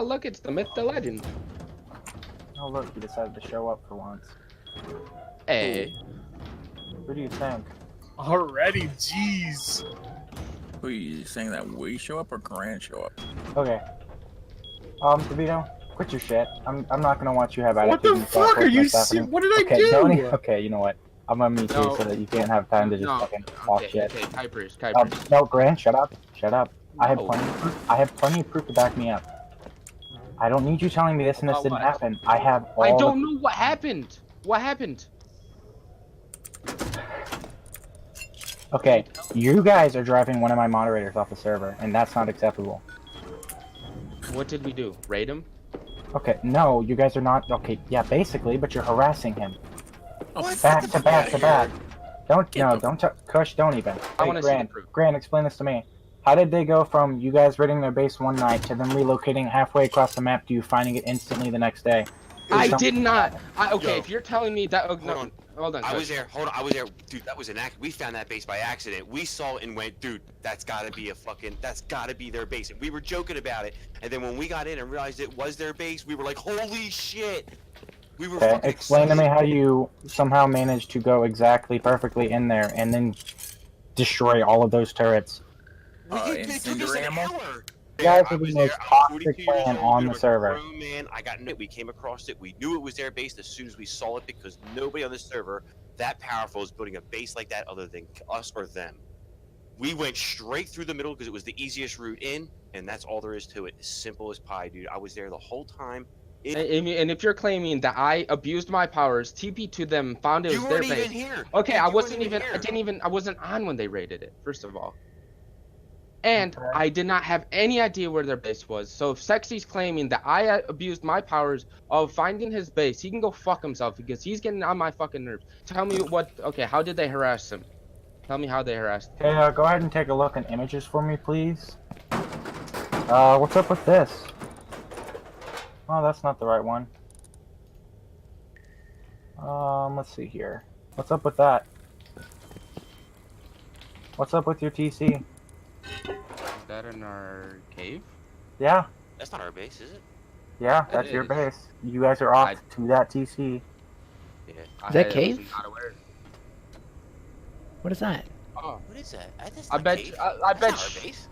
Oh, look, it's the myth, the legend. Oh look, he decided to show up for once. Hey. Who do you think? Already, jeez. Who are you saying that we show up or Grant show up? Okay. DeVito, quit your shit. I'm not gonna watch you have attitude. What the and stuff fuck are like you? what's happening. What did I Okay, do? don't okay, you know what? I'm gonna mute you No. so that you can't have time to just fucking talk shit. Okay, Kuipers. No, Grant, shut up. Shut up. I have No. plenty of proof to back me up. I don't need you telling me this and this About didn't what? happen. I have all I don't know what happened. What happened? Okay, you guys are driving one of my moderators off the server, and that's not acceptable. What did we do? Raid him? Okay, no, you guys are not. Okay, yeah, basically, but you're harassing him. Oh, Back to back to back. Don't Get the- don't Kush, don't even. I Hey, wanna see the Grant, proof. Grant, explain this to me. How did they go from you guys raiding their base one night to them relocating halfway across the map to you finding it instantly the next day? I Some- did not. Okay, Yo. if you're telling me that, Hold on. hold on. I was Kush. there. Hold on. I was there. Dude, that was an act. We found that base by accident. We saw it and went, dude, that's gotta be that's gotta be their base. And we were joking about it. And then when we got in and realized it was their base, we were like, holy shit. We were Okay, fucking explain to me excited. how you somehow managed to go exactly perfectly in there and then destroy all of those turrets. It took us incendiary an ammo? hour. You guys I are the was most there. I'm toxic 42 years clan old, on dude, the I'm a server. grown man. I got we came across it. We knew it was their base as soon as we saw it because nobody on the server that powerful is building a base like that other than us or them. We went straight through the middle because it was the easiest route in, and that's all there is to it. As simple as pie, dude. I was there the whole time. And if you're claiming that I abused my powers, TP to them, found it You was their weren't base. even here. Okay, Dude, I you wasn't weren't even. here. I didn't even. I wasn't on when they raided it. First of all. And Okay. I did not have any idea where their base was. So if Sexy's claiming that I abused my powers of finding his base, he can go fuck himself because he's getting on my fucking nerves. Tell me what. Okay, how did they harass him? Tell me how they harassed him. Okay, go ahead and take a look at images for me, please. What's up with this? Oh, that's not the right one. Let's see here. What's up with that? What's up with your TC? Is that in our cave? Yeah, That's not our base, is it? yeah, It that's your is. base. You guys are off I- to that TC. Yeah. I that was cave? not aware. What is that? Oh, What is that? That's I not bet. cave. I That's bet. not our base.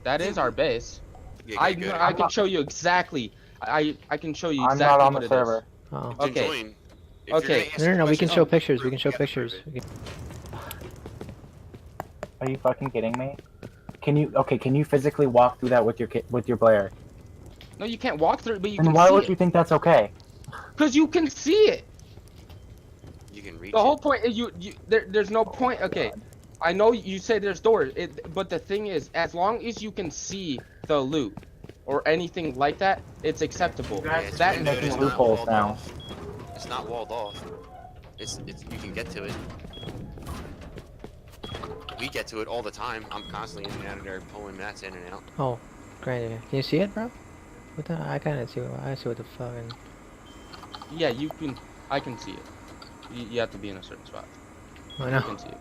That is our base. Yeah, I good. I can show you exactly. I can show you I'm exactly not on what the it server. is. Oh. Then Okay. join. If you're Okay. gonna ask No, no, no. We can questions, show oh, pictures. We can proof, show you gotta pictures. prove it. We can... Are you fucking kidding me? Can you physically walk through that with your player? No, you can't walk through it, but you And can why see would it. you think that's okay? Because you can see it. You can reach The whole it. point is there's no point. Okay, I know you say there's doors, but the thing is, as long as you can see the loot or anything like that, it's acceptable. Yeah, it's That windowed, making it's not loopholes walled now. off. It's not walled off. It's you can get to it. We get to it all the time. I'm constantly in and out of there pulling mats in and out. Oh, great. Can you see it, bro? What the? I kind of see. I see what the fucking. yeah, you can. I can see it. You have to be in a certain spot. I You know. can see it.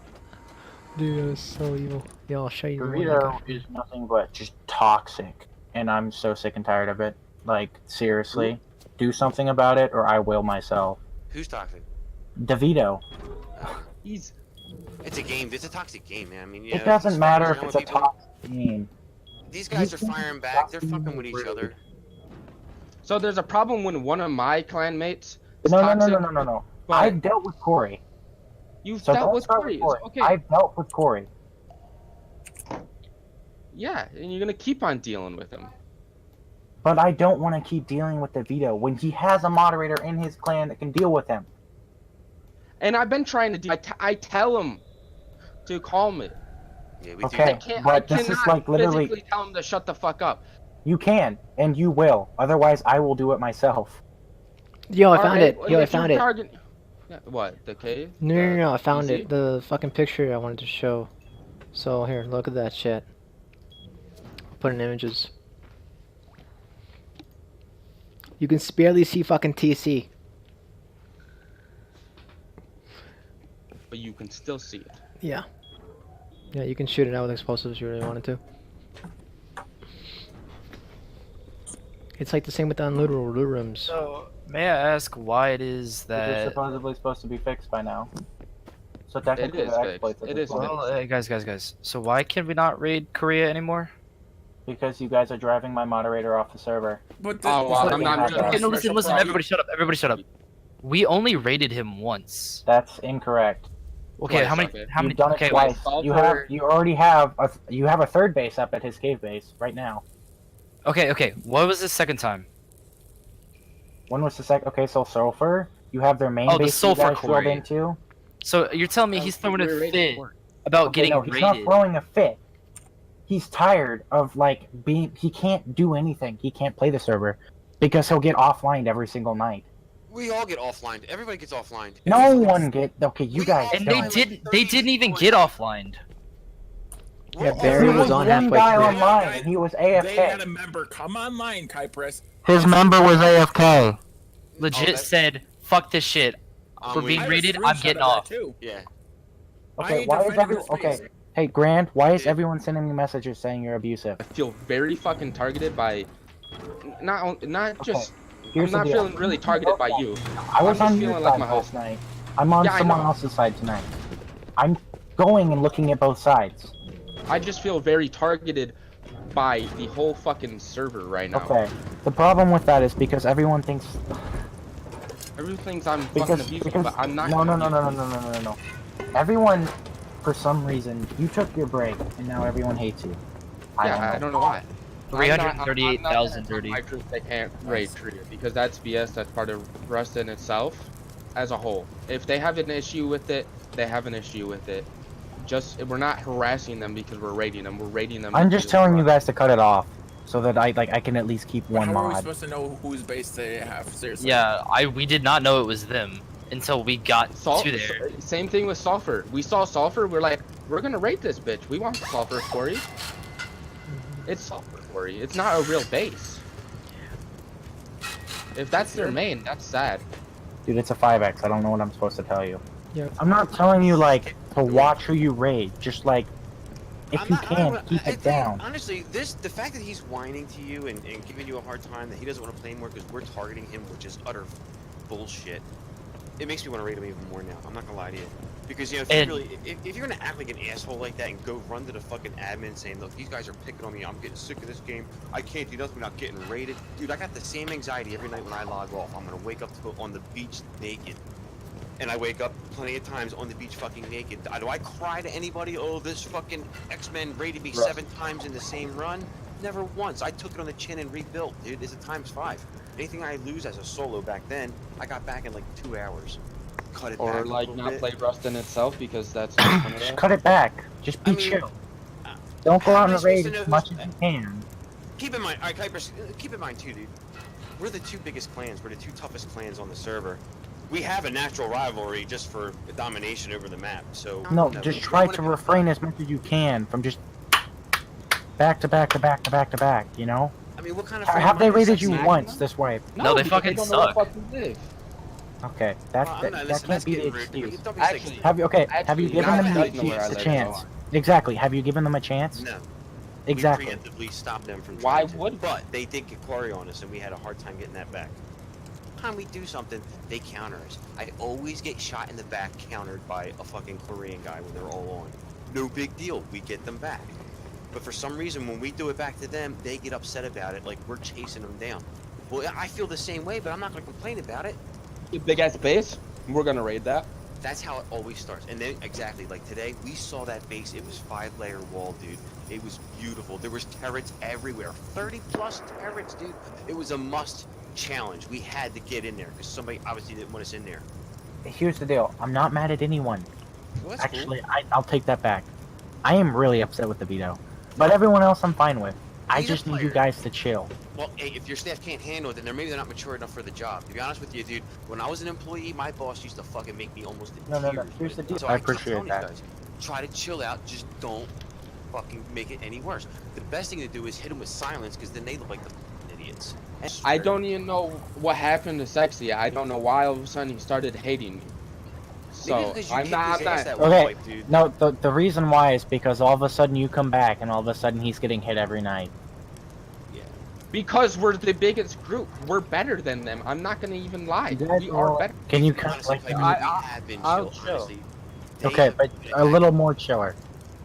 Dude, that's so evil. Yeah, I'll show you. the one I Burrito got. is nothing but just toxic, and I'm so sick and tired of it. Like, seriously, do something about it, or I will myself. Who's toxic? DeVito. He's. It's a game. It's a toxic game, man. I mean, you It know, doesn't he's matter fucking if around it's a with people. toxic game. These guys are firing back. They're fucking with each other. So there's a problem when one of my clanmates is No, toxic. no. but I've dealt with Corey. You've So dealt don't with start Corey. with Corey. It's okay. I've dealt with Corey. Yeah, and you're gonna keep on dealing with him. But I don't want to keep dealing with DeVito when he has a moderator in his clan that can deal with him. And I've been trying to do. I tell him to calm it. Yeah, we Okay. do. But this is like literally- physically tell him to shut the fuck up. You can, and you will. Otherwise, I will do it myself. Yo, I found Alright, it. Yo, I if you found it. target- Yeah, what? The cave? No, no, no. I The found PC? it. The fucking picture I wanted to show. So here, look at that shit. Put in images. You can barely see fucking TC. But you can still see it. Yeah. Yeah, you can shoot it out with explosives if you really wanted to. It's like the same with the unlootable loot rooms. So, may I ask why it is They're that? supposedly supposed to be fixed by now. So It technically is they're fixed. exploits at It this is point. fixed. Well, guys. So why can we not raid Korea anymore? Because you guys are driving my moderator off the server. But Oh, well, I'm not. Okay, Okay, no, listen. Everybody shut up. Everybody shut up. We only raided him once. That's incorrect. Okay, Twice, how many? okay. How many? You've done Okay, it twice. wait, You Sulfur- already have a third base up at his cave base right now. okay. What was the second time? When was the second? Okay, so Sulfur, you have their main Oh, the base you Sulfur guys drilled Quarry. into. So you're telling me he's throwing a fit about Okay, getting no, he's not raided? throwing a fit. He's tired of like being. He can't do anything. He can't play the server because he'll get offlined every single night. We all get offline. Everybody gets offline. No one get. Okay, you guys. And don't. they didn't even get offlined. We're Yeah, all Barry There was was on one halfway guy through. online, and he was They had AFK. a member come online, Kypress. His member was AFK. Legit Okay. said, "Fuck this shit." For with being you. I raided, have a I'm screenshot getting of that, off. too. Yeah. I Okay, ain't why is defending everyone? his face. Okay, hey Grant, why is Yeah. everyone sending me messages saying you're abusive? I feel very fucking targeted by, not just. Here's I'm not the deal. feeling really targeted by you. I was I'm just on your feeling like side my last night. I'm on Yeah, I someone know. else's side tonight. I'm going and looking at both sides. I just feel very targeted by the whole fucking server right now. Okay. The problem with that is because everyone thinks Everyone thinks I'm fucking because abusive, but I'm not. no. Everyone, for some reason, you took your break and now everyone hates you. Yeah, I don't know why. 338,000 dirty. My truth, they can't raid Korea because that's BS. That's part of Rust in itself, as a whole. If they have an issue with it, they have an issue with it. Just we're not harassing them because we're raiding them. We're raiding them. I'm because just telling you Rust. guys to cut it off, so that I can at least keep But one how are we mod. supposed to know whose base they have? Seriously. Yeah, we did not know it was them until we got to there. Same thing with Sulfur. We saw Sulfur. We're like, we're gonna raid this bitch. We want Sulfur Quarry. It's Sulfur Quarry. It's not a real base. If that's their main, that's sad. Dude, it's a 5x. I don't know what I'm supposed to tell you. Yeah. I'm not telling you like to watch who you raid. Just like if I'm you not- can, I keep think, it down. Honestly, the fact that he's whining to you and giving you a hard time that he doesn't want to play more because we're targeting him, which is utter bullshit. It makes me want to raid him even more now. I'm not gonna lie to you, because you know if you're gonna act like an asshole like that and go run to the fucking admin saying, look, these guys are picking on me. I'm getting sick of this game. I can't do nothing without getting raided. Dude, I got the same anxiety every night when I log off. I'm gonna wake up on the beach naked. And I wake up plenty of times on the beach fucking naked. Do I cry to anybody? Oh, this fucking X-Men raided me 7 times in the same run? Never once. I took it on the chin and rebuilt, dude. It's a ×5. Anything I lose as a solo back then, I got back in like 2 hours. Cut it back Or a like little not bit. play Rust in itself because that's not one of Just them. cut it back. Just be I mean, chill. Don't go how out am I and raid supposed to as know much who's- as you can. Keep in mind, alright, Kuipers, keep in mind too, dude. We're the 2 biggest clans. We're the 2 toughest clans on the server. We have a natural rivalry just for domination over the map. So No, we just try wanna to be- refrain as much as you can from just back to back to back to back to back. You know? I mean, what kind of Have they raided you Smacking once them? this way? No, they because fucking don't know what suck. fucking live. Okay, Well, that I'm not- that listen, can't that's be the getting rude. excuse. Don't be Actually- sexist. Have you have you Actually, given God them does know where I the live, chance? so- Exactly. Have you given them a chance? No. Exactly. We preemptively stopped them from Why trying to, would- but they did get quarry on us, and we had a hard time getting that back. Time we do something, they counter us. I always get shot in the back, countered by a fucking Korean guy when they're all on. No big deal, we get them back. But for some reason, when we do it back to them, they get upset about it, like we're chasing them down. Well, I feel the same way, but I'm not gonna complain about it. Big ass base. We're gonna raid that. That's how it always starts. And then exactly like today, we saw that base. It was 5-layer wall, dude. It was beautiful. There was turrets everywhere. 30 plus turrets, dude. It was a must challenge. We had to get in there because somebody obviously didn't want us in there. Here's the deal. I'm not mad at anyone. Well, that's Actually, I'll take that back. I am really upset with the veto, but everyone else I'm fine with. I He's a just need you player. guys to chill. Well, hey, if your staff can't handle it, then maybe they're not mature enough for the job. To be honest with you, dude, when I was an employee, my boss used to fucking make me almost in No. tears. Here's the with deal. it. So I kept appreciate telling these that. guys, try to chill out. Just don't fucking make it any worse. The best thing to do is hit them with silence, because then they look like the idiots. I don't even know what happened to Sexy. I don't know why all of a sudden he started hating me. So I'm not. Okay. No, the reason why is because all of a sudden you come back and all of a sudden he's getting hit every night. Yeah. Because we're the biggest group. We're better than them. I'm not gonna even lie. You guys We are all- better. Can you Honestly, kind of like? Piper, I- we have been I'll chill, chill. honestly. They Okay, have but been a attacking- little more chiller.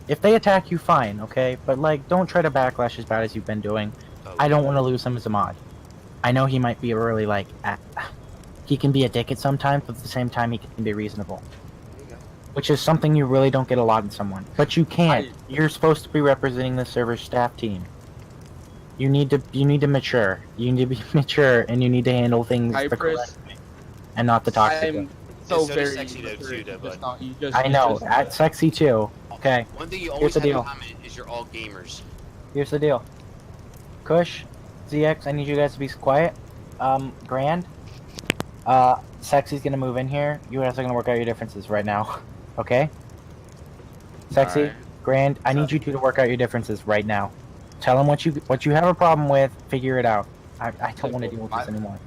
If they attack you, fine, okay? But like, don't try to backlash as bad as you've been doing. Oh, I don't want to lose him as a mod. I know he might be really like, he can be a dick at sometimes, but at the same time he can be reasonable. there you go. Which is something you really don't get a lot in someone. But you can't. You're supposed to be representing the server's staff team. You need to mature. You need to be mature, and you need to handle things the Cypress, correct way, and not the toxic way. I'm so So does very. Sexy though, too, though, bud. I know, at sexy too. Okay, One thing you Here's always the have in deal. common is you're all gamers. here's the deal. Kush, ZX, I need you guys to be quiet. Grand, Sexy's gonna move in here. You guys are gonna work out your differences right now. Okay? Sexy, Alright. Grand, I need you two to work out your differences right now. Tell them what you have a problem with. Figure it out. I don't want to deal with this anymore.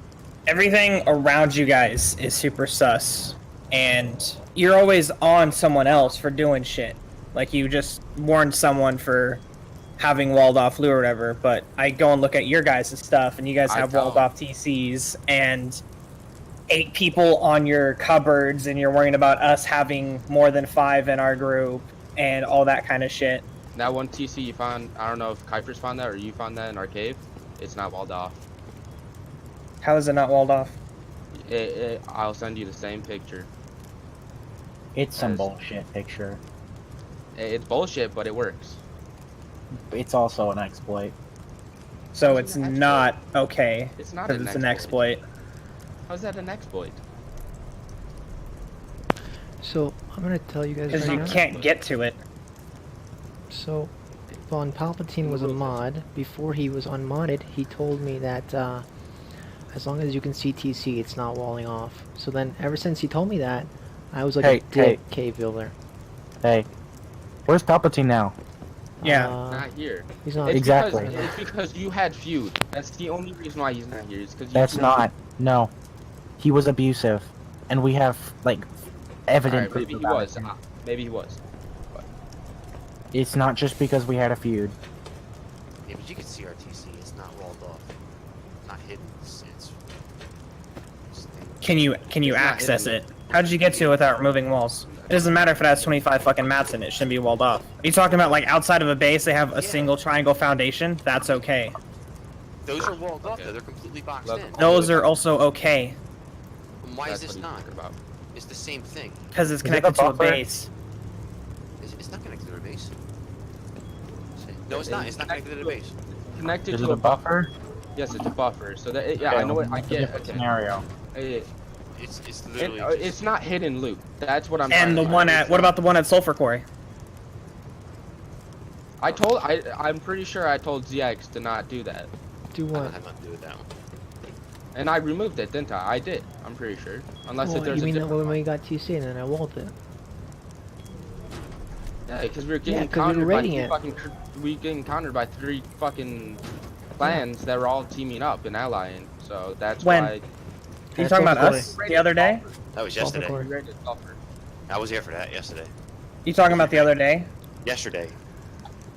Everything around you guys is super sus, and you're always on someone else for doing shit. Like you just warned someone for having walled off loot or whatever, but I go and look at your guys' stuff, and you guys I have don't. walled off TCs and 8 people on your cupboards, and you're worrying about us having more than 5 in our group and all that kind of shit. That one TC you found, I don't know if Kuiper's found that or you found that in our cave. It's not walled off. How is it not walled off? I'll send you the same picture. It's some Yes. bullshit picture. It's bullshit, but it works. It's also an exploit. So it's not okay It's not because it's an exploit. How's that an exploit? So I'm gonna tell you guys Because right you now. can't get to it. So, Von Palpatine was a mod. Before he was unmodded, he told me that as long as you can see TC, it's not walling off. So then, ever since he told me that, I was like Hey, a dick cave builder. Hey, where's Palpatine now? Yeah. Not here. He's not. It's Exactly. Because, it's because you had feud. That's the only reason why he's not here. Is because That's not. No, he was abusive, and we have like evident Alright, proof maybe he about was. it. Maybe he was. It's not just because we had a feud. Yeah, but you can see RTC. It's not walled off, not hidden. It's Can you It's not access hidden. it? How did you get to it without removing walls? It doesn't matter if it has 25 fucking mats in it. It shouldn't be walled off. Are you talking about like outside of a base they have a Yeah. single triangle foundation? That's okay. Those are walled off Okay. though. They're completely boxed Look. in. Those are also okay And why is That's this what he's not? talking about. It's the same thing. because it's Is it connected a to a buffer? base. It's not connected to a base. No, it's not. It's not connected to the base. Connected Is to it a buffer? Yes, it's a buffer. So that yeah, Okay, I know what I that's a get. different Okay. scenario. It's literally. just- It's not hidden loot. That's what I'm. trying And to the say. one It's at what not- about the one at Sulfur Quarry? I'm pretty sure I told ZX to not do that, Do I don't what? have nothing to do with that one. and I removed it, didn't I? I did. I'm pretty sure. Unless Well, if there's you a mean that different when one. we got TC and then I walled it? Yeah, because we were Yeah, getting 'cause we were countered by raiding three it. fucking. We getting countered by 3 fucking clans that were all teaming up and allying. So that's When? why. Are you At talking about Sulfur us Quarry. the other day? That was Sulfur yesterday. Quarry. We raided Sulfur. I was here for that yesterday. You talking about the other day? Yesterday.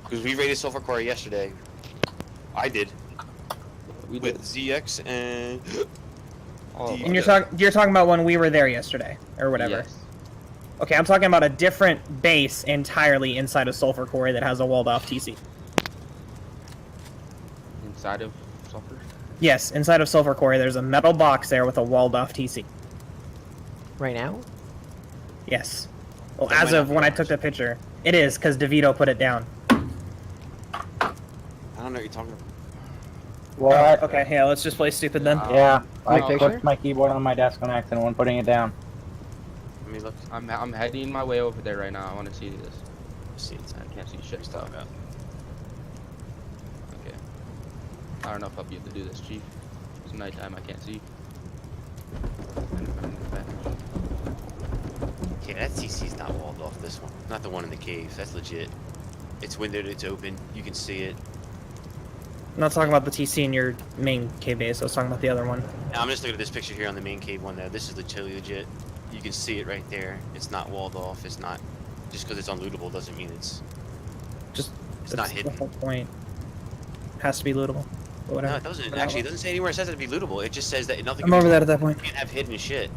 Because we raided Sulfur Quarry yesterday. I did. We With did. ZX and. Oh, And you're talking about when we were there yesterday or whatever. Yes. Okay, I'm talking about a different base entirely inside of Sulfur Quarry that has a walled off TC. Inside of Sulfur. Yes, inside of Sulfur Quarry there's a metal box there with a walled off TC. Right now? Yes. Well, That as might of not be when I ours. took the picture. It is, because DeVito put it down. I don't know what you're talking about. What? Okay, yeah, let's just play stupid then. Yeah, I No. put my keyboard on my desk on accident when putting it down. Let me look. I'm heading my way over there right now. I want to see this. See inside. I can't see What shit he's stuff. talking about. Okay. I don't know if I'll be able to do this, Chief. It's nighttime. I can't see. Yeah, that TC's not walled off. This one, not the one in the cave. That's legit. It's windowed. It's open. You can see it. I'm not talking about the TC in your main cave base, I was talking about the other one. Now, I'm just looking at this picture here on the main cave one. Though this is totally legit. You can see it right there. It's not walled off. It's not. Just because it's unlootable doesn't mean it's. Just It's not that's hidden. the whole point. Has to be lootable. But whatever. No, it doesn't. Actually, it doesn't say anywhere it says it to be lootable. It just says that nothing. I'm over that at that point. You can't have hidden shit.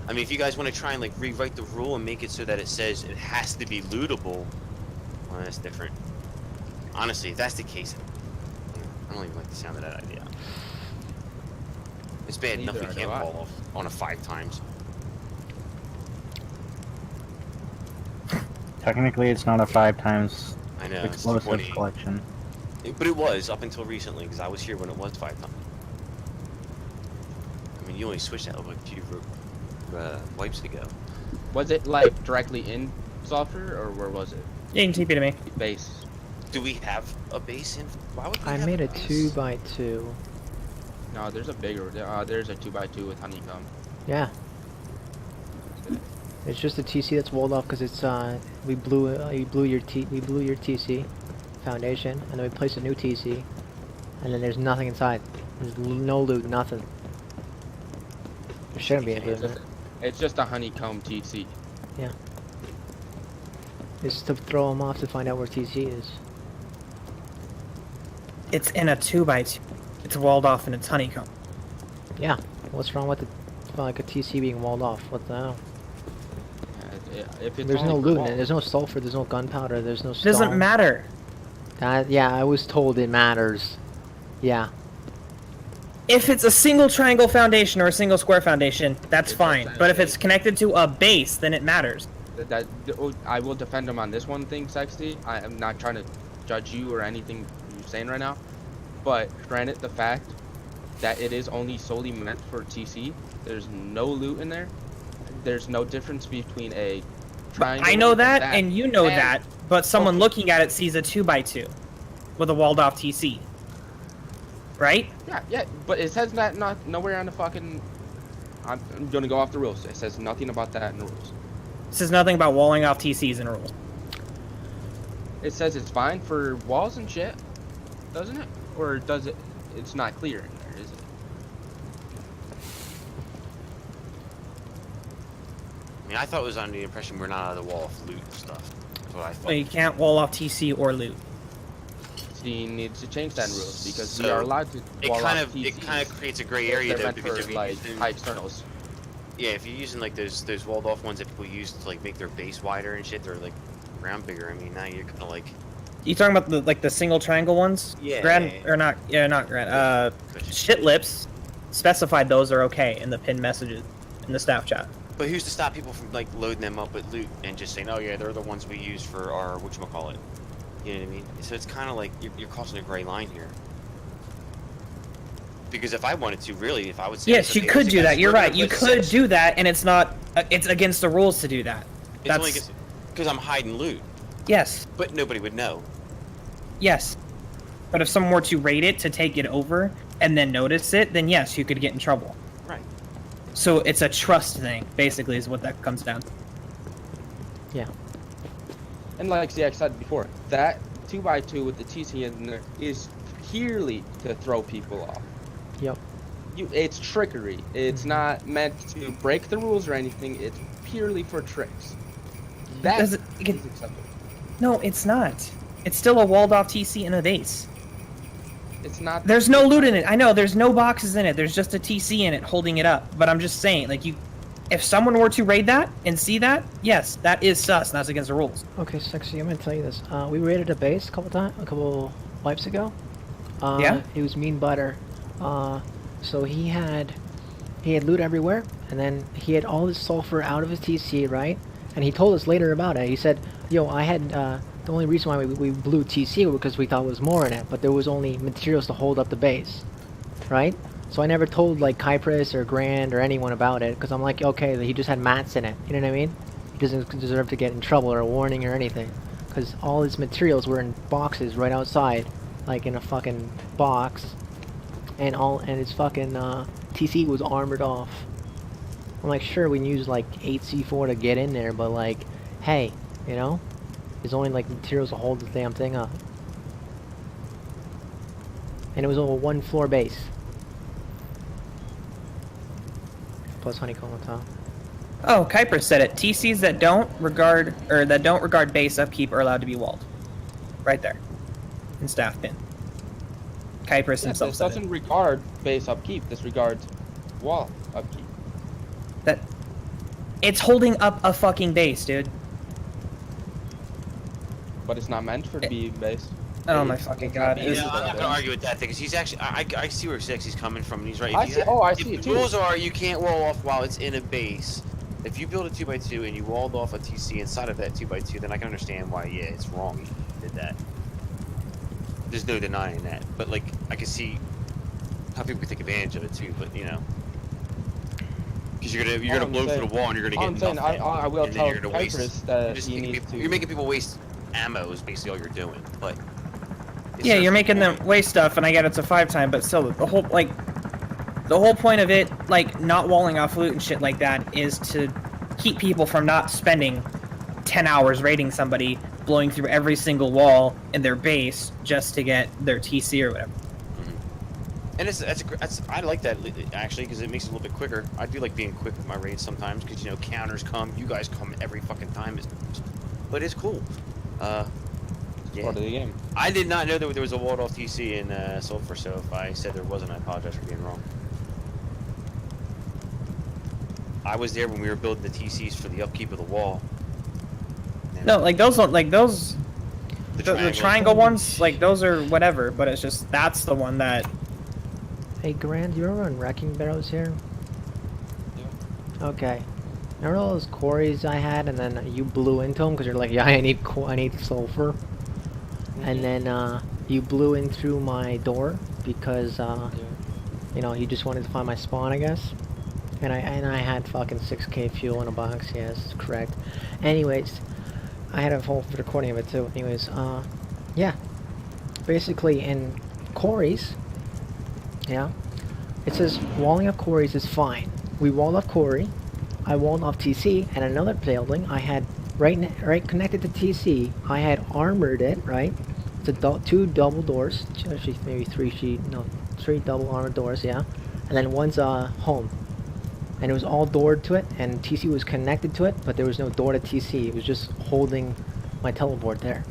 I mean, if you guys want to try and like rewrite the rule and make it so that it says it has to be lootable, well, that's different. Honestly, if that's the case, I don't even like the sound of that idea. It's bad enough we Neither do can't I. wall off on a 5 times. Technically, it's not a 5 times I know. It's explosives 20. collection. But it was up until recently because I was here when it was 5 times. I mean, you only switched that like a few wipes ago. Was it like directly in software or where was it? You can TP to me. Base. Do we have a base in? Why would we I have made a base? 2x2. No, there's a bigger. There's a 2x2 with honeycomb. Yeah. It's just a TC that's walled off because it's we blew your TC foundation, and then we placed a new TC, and then there's nothing inside. There's no loot, nothing. There shouldn't be anything. It's just, it's just a honeycomb TC. It's to throw them off to find out where TC is. It's in a 2x2. It's walled off and it's honeycomb. Yeah. What's wrong with like a TC being walled off? What the hell? If it's There's no only for loot in walls. it. There's no sulfur. There's no gunpowder. There's no It stone. doesn't matter. Yeah, I was told it matters. Yeah. If it's a single triangle foundation or a single square foundation, that's It fine. doesn't But if say. it's connected to a base, then it matters. I will defend him on this one thing, Sexty. I am not trying to judge you or anything you're saying right now, but granted the fact that it is only solely meant for TC, there's no loot in there. There's no difference between a triangle. I know and that, and you know and- that, but someone Okay. looking at it sees a 2x2 with a walled off TC. Right? Yeah, but it says that not nowhere on the fucking. I'm gonna go off the rules. It says nothing about that in the rules. It says nothing about walling off TCs and rules. It says it's fine for walls and shit, doesn't it? Or does it? It's not clear in there, is it? I mean, I thought it was under the impression we're not allowed to wall off loot and stuff. That's what I thought. Well, you can't wall off TC or loot. He needs to change that in rules because we So, are allowed to It wall kind off of TCs. creates a gray area They're though meant because for if you're like using, high externals. yeah, if you're using like those walled off ones that people use to like make their base wider and shit, they're like around bigger. I mean, now you're kind of like You talking about the single triangle ones? Yeah. Grad or not? Yeah, not grad. Shit lips specified those are okay in the pinned messages in the staff chat. But who's to stop people from like loading them up with loot and just saying, oh yeah, they're the ones we use for our whatchamacallit. You know what I mean? So it's kind of like you're crossing a gray line here. Because if I wanted to, really, if I would say, Yes, you okay, could listen, do guys, that. You're we're gonna right. You put could 6 do that, and it's not. It's against the rules to do that. It's only That's because I'm hiding loot, yes, but nobody would know. yes. But if someone were to raid it to take it over and then notice it, then yes, you could get in trouble. Right. So it's a trust thing, basically, is what that comes down to. And like ZX said before, that 2x2 with the TC in there is purely to throw people off. Yep. It's trickery. It's not meant to break the rules or anything. It's purely for tricks. That Does is it- acceptable. No, it's not. It's still a walled off TC in a base. It's not. There's no loot in it. I know, there's no boxes in it. There's just a TC in it holding it up. But I'm just saying, like, if someone were to raid that and see that, yes, that is sus. And that's against the rules. Okay, Sexy, I'm gonna tell you this. We raided a base a couple wipes ago. Yeah? It was Mean Butter. So he had loot everywhere, and then he had all this sulfur out of his TC, right? And he told us later about it. He said, yo, I had, the only reason why we blew TC was because we thought there was more in it, but there was only materials to hold up the base, right? So I never told, like, Kypris or Grand or anyone about it, because I'm like, okay, he just had mats in it, you know what I mean? He doesn't deserve to get in trouble or a warning or anything, because all his materials were in boxes right outside, like in a fucking box, and his fucking TC was armored off. I'm like, sure, we can use like 8C4 to get in there, but like, hey, you know, there's only like materials to hold the damn thing up. And it was a 1-floor base. Plus honeycomb on top. Oh, Kuiper said it. TCs that don't regard base upkeep are allowed to be walled. Right there. In staff pin. Kypris Yeah, himself this said doesn't regard base upkeep. This regards wall upkeep. that it's holding up a fucking base, dude. But it's not meant for be base. Oh my It's- fucking it's god. not Yeah, made I'm for not that gonna base. argue with that thing because he's actually. I see where Sexy's coming from, and he's right. I If you see. have- Oh, I if see it the too. rules are you can't wall off while it's in a base. If you build a 2x2 and you walled off a TC inside of that 2x2, then I can understand why. Yeah, it's wrong. You did that. There's no denying that. But like, I can see how people take advantage of it too. But you know, because you're gonna I'm blow saying- through the wall and you're gonna I'm get saying nothing. I will and then tell you're gonna waste. Kypris that You're, just he making needs people, to. you're making people waste ammo. Is basically all you're doing. But it Yeah, serves you're no making them point. waste stuff, and I get it's a 5-time, but still, the whole point of it, like not walling off loot and shit like that, is to keep people from not spending 10 hours raiding somebody, blowing through every single wall in their base just to get their TC or whatever. And I like that actually because it makes it a little bit quicker. I do like being quick with my raids sometimes because you know counters come, you guys come every fucking time, but it's cool. Yeah. Part of the game. I did not know that there was a walled off TC in Sulphur, so if I said there wasn't, I apologize for being wrong. I was there when we were building the TCs for the upkeep of the wall. And No, like those don't, like those, the triangle- triangle ones, like those are whatever, but it's just, that's the one that, Hey, Grand, you remember when Wrecking Barrels here? Yeah. Okay. Remember all those quarries I had, and then you blew into them because you're like, yeah, I need sulfur, and then you blew in through my door because you know you just wanted to find my spawn, I guess. And I had fucking 6k fuel in a box. Yes, correct. Anyways, I had a whole recording of it too. Anyways, yeah. Basically, in quarries, yeah, it says walling off quarries is fine. We walled off quarry. I walled off TC, and another building I had right connected to TC. I had armored it, right? It's a two double doors, actually maybe three double armored doors, yeah. And then one's home, and it was all doored to it, and TC was connected to it, but there was no door to TC. It was just holding my teleport there,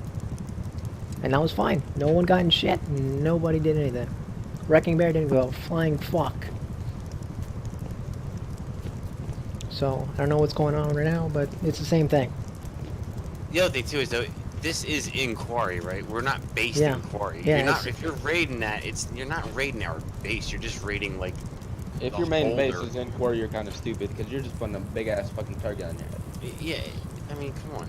and that was fine. No one got in shit. Nobody did anything. Wrecking Bear didn't go flying fuck. So, I don't know what's going on right now, but it's the same thing. The other thing too is though, this is in Quarry, right? We're not based Yeah. in Quarry. Yeah, You're not, it's- if you're raiding that, you're not raiding our base. You're just raiding like. If the your main base holder. is in quarry, you're kind of stupid because you're just putting a big ass fucking target on your head. Yeah, I mean, come on.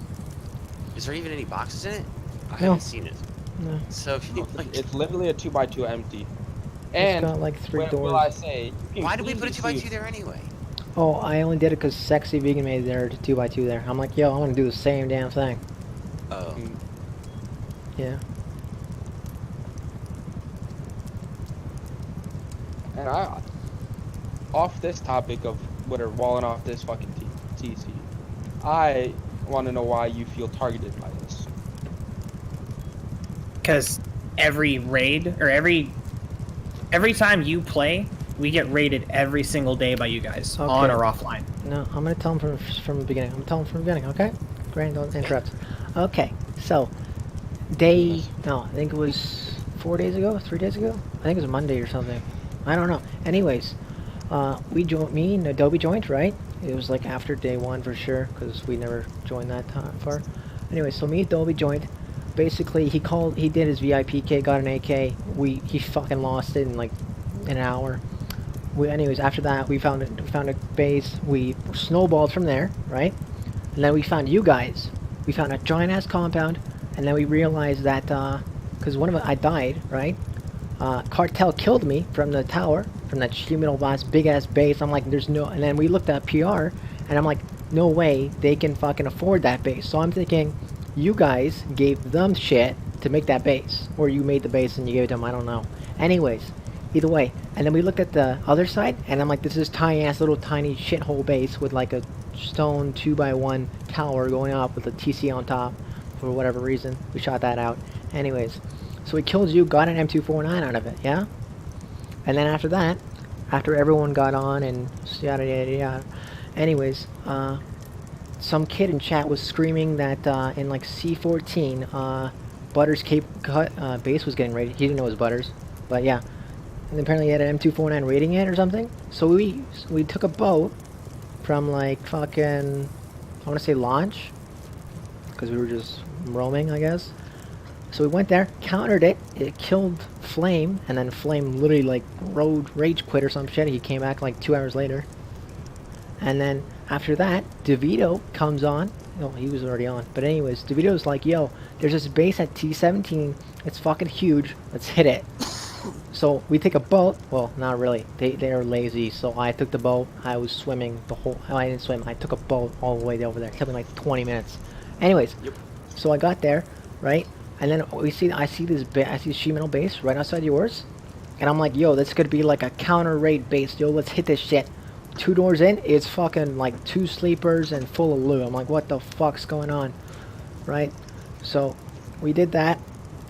Is there even any boxes in it? I No. haven't seen it. No. So if you like, It's literally a 2x2 empty. It's And got like 3 what doors. will I say? You can why did we put a clearly 2x2 see- there anyway? Oh, I only did it because Sexy Vegan made their 2x2 there. I'm like, yo, I want to do the same damn thing. Oh, Mm. Yeah. And off this topic of whether walling off this fucking TC, I want to know why you feel targeted by this. because every raid, or every time you play, we get raided every single day by you guys, on Okay. or offline. No, I'm gonna tell him from the beginning. I'm gonna tell him from the beginning, okay? Grand, don't interrupt. Okay, so I think it was 4 days ago, 3 days ago. I think it was Monday or something. I don't know. Anyways, me and Adobe joined, right? It was like after day 1 for sure, because we never joined that time far. Anyway, so me and Adobe joined. Basically, he did his VIP kit, got an AK. He fucking lost it in like an hour. Anyways, after that, we found a base. We snowballed from there, right? And then we found you guys. We found a giant ass compound, and then we realized that because I died, right? Cartel killed me from the tower, from that humid ass big ass base. I'm like, there's no. And then we looked at PR, and I'm like, no way they can fucking afford that base. So I'm thinking, you guys gave them shit to make that base, or you made the base and you gave it to them. I don't know. Anyways, either way. And then we looked at the other side, and I'm like, this is tiny ass little tiny shithole base with like a stone 2x1 tower going up with a TC on top for whatever reason. We shot that out. Anyways, so we killed you, got an M249 out of it, yeah? And then after that, after everyone got on and yada yada yada, anyways, some kid in chat was screaming that in like C14, Butters Cape Cut base was getting raided. He didn't know it was Butters. But yeah, and apparently he had an M249 rating it or something. So we took a boat from like fucking, I want to say launch, because we were just roaming, I guess. So we went there, countered it, it killed Flame, and then Flame literally like rage quit or some shit. He came back like 2 hours later. And then after that, DeVito comes on. No, he was already on. But anyways, DeVito's like, yo, there's this base at T17. It's fucking huge. Let's hit it. So we take a boat. Well, not really. They are lazy. So I took the boat. I was swimming the whole... I didn't swim. I took a boat all the way over there. It took me like 20 minutes. Anyways, so I got there, right? And then I see Shimano base right outside yours. And I'm like, yo, this could be like a counter raid base. Yo, let's hit this shit. 2 doors in, it's fucking like 2 sleepers and full of loot. I'm like, what the fuck's going on? Right? So we did that.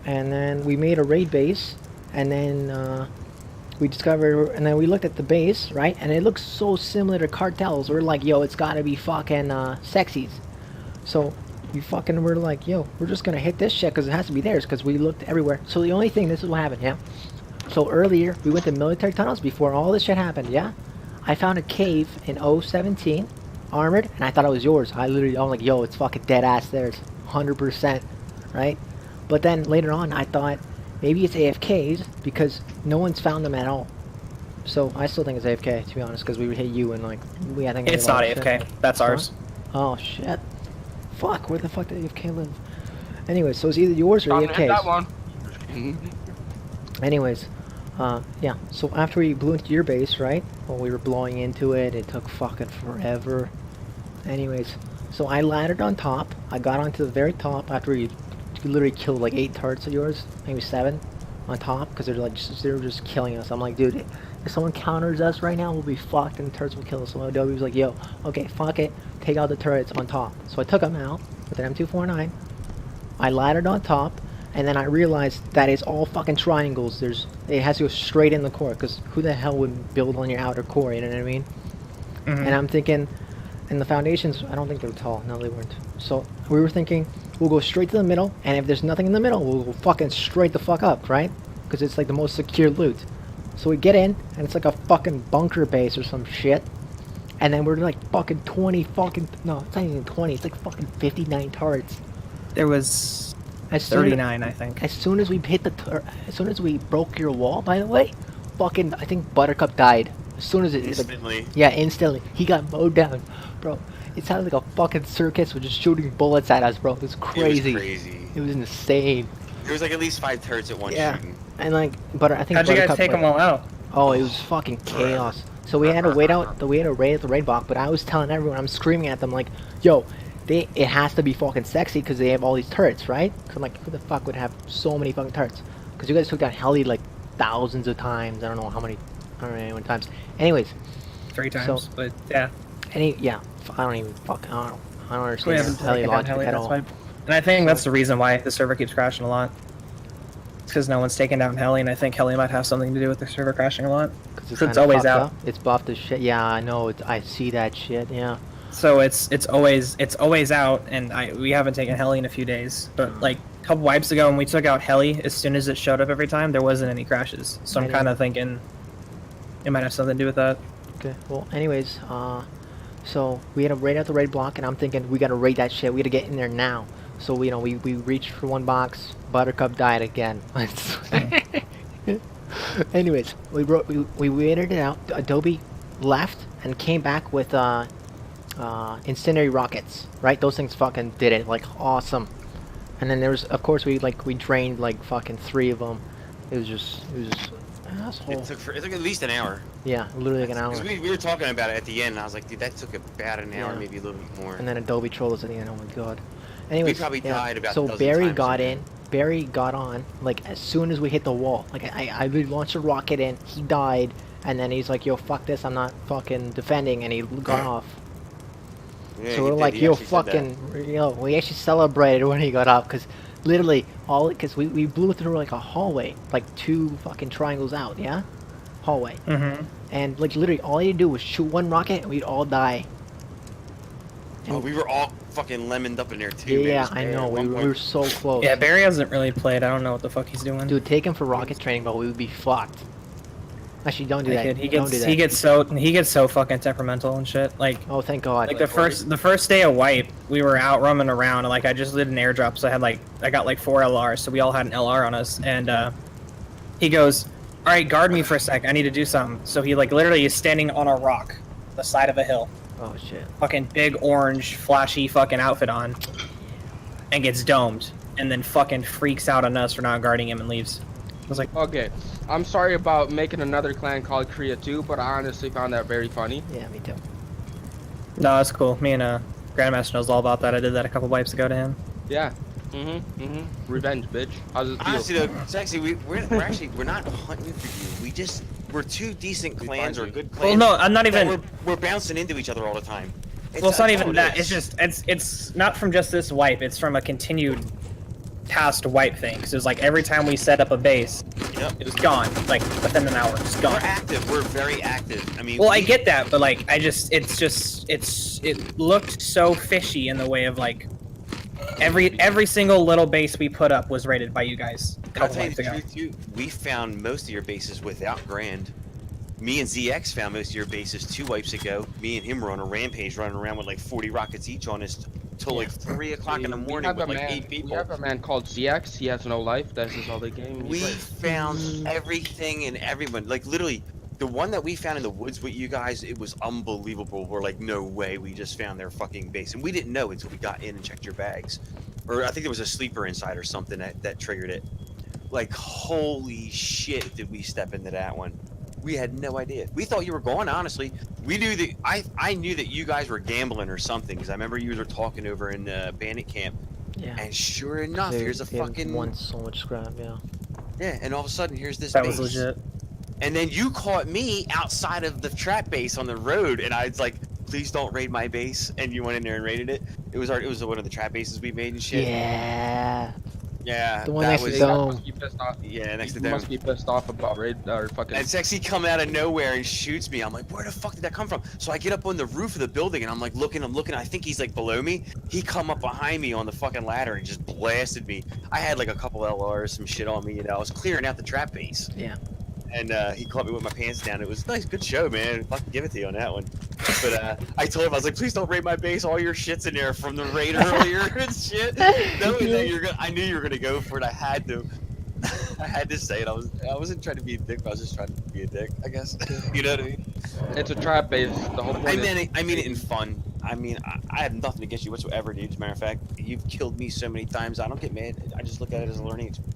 And then we made a raid base. And then we discovered, and then we looked at the base, right? And it looks so similar to Cartels. We're like, yo, it's gotta be fucking Sexies. So we fucking were like, yo, we're just gonna hit this shit because it has to be theirs because we looked everywhere. So the only thing, this is what happened, yeah? So earlier, we went to military tunnels before all this shit happened, yeah? I found a cave in 017, armored, and I thought it was yours. I'm like, yo, it's fucking dead ass theirs, 100%, right? But then later on, I thought maybe it's AFK's because no one's found them at all. So I still think it's AFK, to be honest, because we hit you and like I think It's not AFK. That's ours. Oh shit! Fuck, where the fuck did AFK live? Anyway, so it's either yours or AFK's. That one. Anyways, yeah. So after we blew into your base, right? Well, we were blowing into it. It took fucking forever. Anyways, so I laddered on top. I got onto the very top after we literally killed like 8 turrets of yours, maybe 7 on top, because they were just killing us. I'm like, dude, if someone counters us right now, we'll be fucked, and the turrets will kill us. So Adobe was like, yo, okay, fuck it, take out the turrets on top. So I took them out with an M249. I laddered on top, and then I realized that it's all fucking triangles. It has to go straight in the core, because who the hell would build on your outer core, you know what I mean? And I'm thinking, and the foundations, I don't think they were tall. No, they weren't. So we were thinking, we'll go straight to the middle, and if there's nothing in the middle, we'll go fucking straight the fuck up, right? Because it's like the most secure loot. So we get in, and it's like a fucking bunker base or some shit. And then we're like fucking 20 fucking... No, it's not even 20. It's like fucking 59 turrets. There was 39, I think. As soon as we hit as soon as we broke your wall, by the way, fucking, I think Buttercup died. As soon as it... Instantly. Like, yeah, instantly. He got mowed down. Bro, it sounded like a fucking circus with just shooting bullets at us, bro. It was crazy. It was crazy. It was insane. There was like at least 5 turrets at once shooting. And like, I think How'd you guys Buttercup take them all out? Oh, it was fucking chaos. So we had to wait out. We had to raid at the raid block, but I was telling everyone, I'm screaming at them like, yo, it has to be fucking sexy because they have all these turrets, right? So I'm like, who the fuck would have so many fucking turrets? Because you guys took down Heli like thousands of times. I don't know how many times. Anyways. 3 times, so, but yeah. Yeah, I don't even fuck. I don't We understand haven't Heli taken down logic Heli, at that's all. why. And I think that's the reason why the server keeps crashing a lot. It's because no one's taken down Heli, and I think Heli might have something to do with the server crashing a lot. Because it's always out. Up. It's buffed as shit. Yeah, I know. I see that shit. Yeah. So it's always out, and we haven't taken Heli in a few days. But like a couple wipes ago, when we took out Heli, as soon as it showed up every time, there wasn't any crashes. So I'm kind of thinking it might have something to do with that. Okay. Well, anyways, so we had to raid out the raid block, and I'm thinking we gotta raid that shit. We gotta get in there now. So we reached for 1 box. Buttercup died again. Anyways, we waited it out. Adobe left and came back with incendiary rockets. Right? Those things fucking did it like awesome. And then there was, of course, we drained like fucking 3 of them. It was just asshole. It took at least an hour. Yeah, literally like an hour. Because we were talking about it at the end, and I was like, dude, that took about an hour, maybe a little bit more. And then Adobe trolled us at the end. Oh my god. Anyways, we probably died about so a dozen Barry times got in. Barry got on like as soon as we hit the wall. Like I launched a rocket in. He died, and then he's like, "Yo, fuck this! I'm not fucking defending," and he got off. Yeah, so we're like, "Yo, fucking," we actually celebrated when he got off because literally because we blew through like a hallway, like 2 fucking triangles out, yeah, hallway. And like literally all he had to do was shoot 1 rocket, and we'd all die. Oh, we were all fucking lemoned up in there too. Yeah, man. I know. At We one were point- so close. Yeah, Barry hasn't really played. I don't know what the fuck he's doing. Dude, take him for rocket training, but we would be fucked. Actually, don't do Like, that. he Don't do gets that. he gets so fucking temperamental and shit. Like Oh, thank God. the first day of wipe, we were out roaming around, and like I just did an airdrop, so I got like 4 LRs, so we all had an LR on us, and he goes, "All right, guard me for a sec. I need to do something." So he like literally is standing on a rock, the side of a hill, Oh shit. fucking big orange flashy fucking outfit on, and gets domed, and then fucking freaks out on us for not guarding him and leaves. I was like, Okay, I'm sorry about making another clan called Korea 2, but I honestly found that very funny. Yeah, me too. no, that's cool. Me and Grandmaster knows all about that. I did that a couple wipes ago to him. Yeah. Revenge, bitch. How's it feel? Honestly though, Sexy, we're not hunting for you. We're two decent clans or good Well, clans. no, I'm not that even. we're bouncing into each other all the time. Well, it's not that's even all it that. is. It's just it's not from just this wipe. It's from a continued past wipe thing. Because it was like every time we set up a base, Yep. it was gone. Like within an hour, it's We're gone. active. We're very active. I mean, Well, I get that, but like it looked so fishy in the way of like every single little base we put up was raided by you guys. A I'll couple tell you wipes the ago. truth too. We found most of your bases without Grand. Me and ZX found most of your bases 2 wipes ago. Me and him were on a rampage running around with like 40 rockets each on us till like 3 o'clock in the morning with like 8 We people. have a man called ZX. He has no life. That's his all the game. We He's like, found everything and everyone. Like literally, the one that we found in the woods with you guys, it was unbelievable. We're like, no way, we just found their fucking base, and we didn't know until we got in and checked your bags, or I think there was a sleeper inside or something that triggered it. Like, holy shit, did we step into that one? We had no idea. We thought you were gone, honestly. We knew that I knew that you guys were gambling or something, because I remember you were talking over in Bandit Camp, Yeah. and sure enough, here's a They fucking won so much scrap. Yeah. yeah, and all of a sudden here's this That base. was legit. And then you caught me outside of the trap base on the road, and I was like, "Please don't raid my base." And you went in there and raided it. It was one of the trap bases we made and shit. Yeah. Yeah, The one that next to was Dome. must be pissed off. yeah next to He them. must be pissed off about raid or fucking. And Sexy come out of nowhere and shoots me. I'm like, where the fuck did that come from? So I get up on the roof of the building and I'm looking. I think he's like below me. He come up behind me on the fucking ladder and just blasted me. I had like a couple LRs, some shit on me, you know. I was clearing out the trap base. Yeah. And he caught me with my pants down. It was nice, good show, man. Fucking give it to you on that one. But I told him, I was like, please don't raid my base. All your shit's in there from the raid earlier and shit. Knowing that I knew you were gonna go for it. I had to. I had to say it. I wasn't trying to be a dick, but I was just trying to be a dick, I guess. You know what I mean? It's a trap base. The whole point I mean it in fun. I mean, I have nothing against you whatsoever, dude. As a matter of fact, you've killed me so many times. I don't get mad. I just look at it as a learning experience.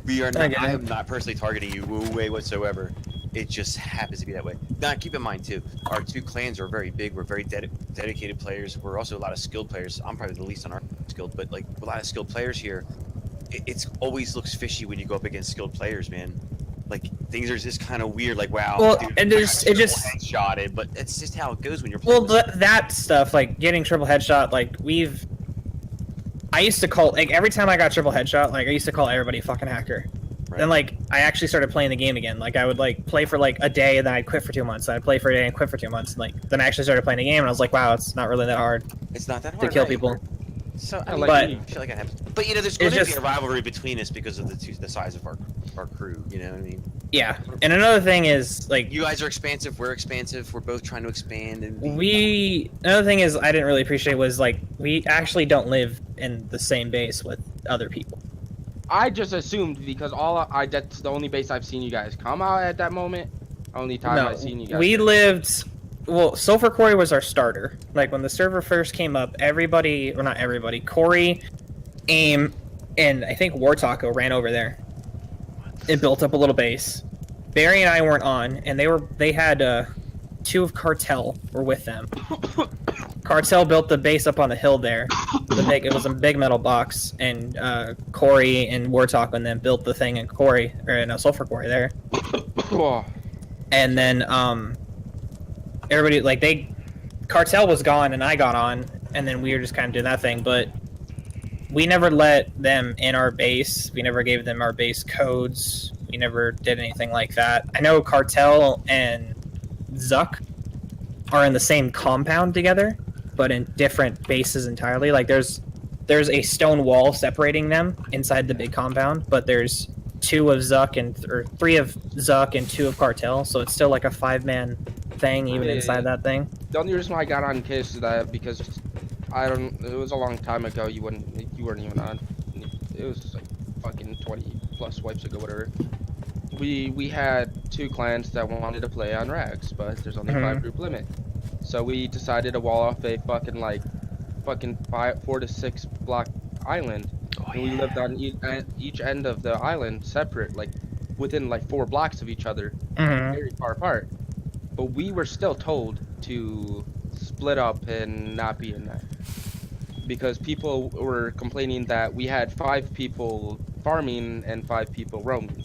I am not personally targeting you way whatsoever. It just happens to be that way. Now, keep in mind too, our 2 clans are very big. We're very dedicated players. We're also a lot of skilled players. I'm probably the least on our skilled, but like a lot of skilled players here. It's always looks fishy when you go up against skilled players, man. Like things are just kind of weird. Like wow, Well, dude, and there's- I it just- headshotted, but it's just how it goes when you're Well, playing. that stuff, like getting triple headshot, like I used to call, like every time I got triple headshot, like I used to call everybody a fucking hacker. Right. Then like I actually started playing the game again. Like I would like play for like a day and then I'd quit for 2 months. I'd play for a day and quit for 2 months. And, like then I actually started playing the game and I was like, wow, it's not really that hard It's not that hard to kill right? people. So I Yeah, mean, like shit like that happens. But you know, there's It's going to be just- a rivalry between us because of the size of our crew. You know what I mean? Yeah. And another thing is like You guys are expansive. We're expansive. We're both trying to expand. And another thing is I didn't really appreciate was like we actually don't live in the same base with other people. I just assumed because that's the only base I've seen you guys come out at that moment. Only time No, I've seen you guys. we lived. Well, Sulfur Quarry was our starter. Like when the server first came up, everybody, or not everybody, Corey, AIM, and I think War Taco ran over there. It built up a little base. Barry and I weren't on, and they had 2 of Cartel were with them. Cartel built the base up on the hill there. It was a big metal box, and Corey and War Taco and them built the thing in Sulfur Quarry there. Oh, And then everybody Cartel was gone and I got on, and then we were just kind of doing that thing, but we never let them in our base. We never gave them our base codes. We never did anything like that. I know Cartel and Zuck are in the same compound together, but in different bases entirely. Like there's a stone wall separating them inside the big compound, but there's 2 of Zuck or 3 of Zuck and 2 of Cartel, so it's still like a 5-man thing even inside that thing. The only reason why I got on Kiss is that because it was a long time ago. You weren't even on. It was like fucking 20 plus wipes ago, whatever. We had 2 clans that wanted to play on Rags, but there's only 5 group limit. So we decided to wall off a fucking 4 to 6 block island. And we lived on each end of the island separate, like within like 4 blocks of each other, very far apart. But we were still told to split up and not be in that, because people were complaining that we had 5 people farming and 5 people roaming.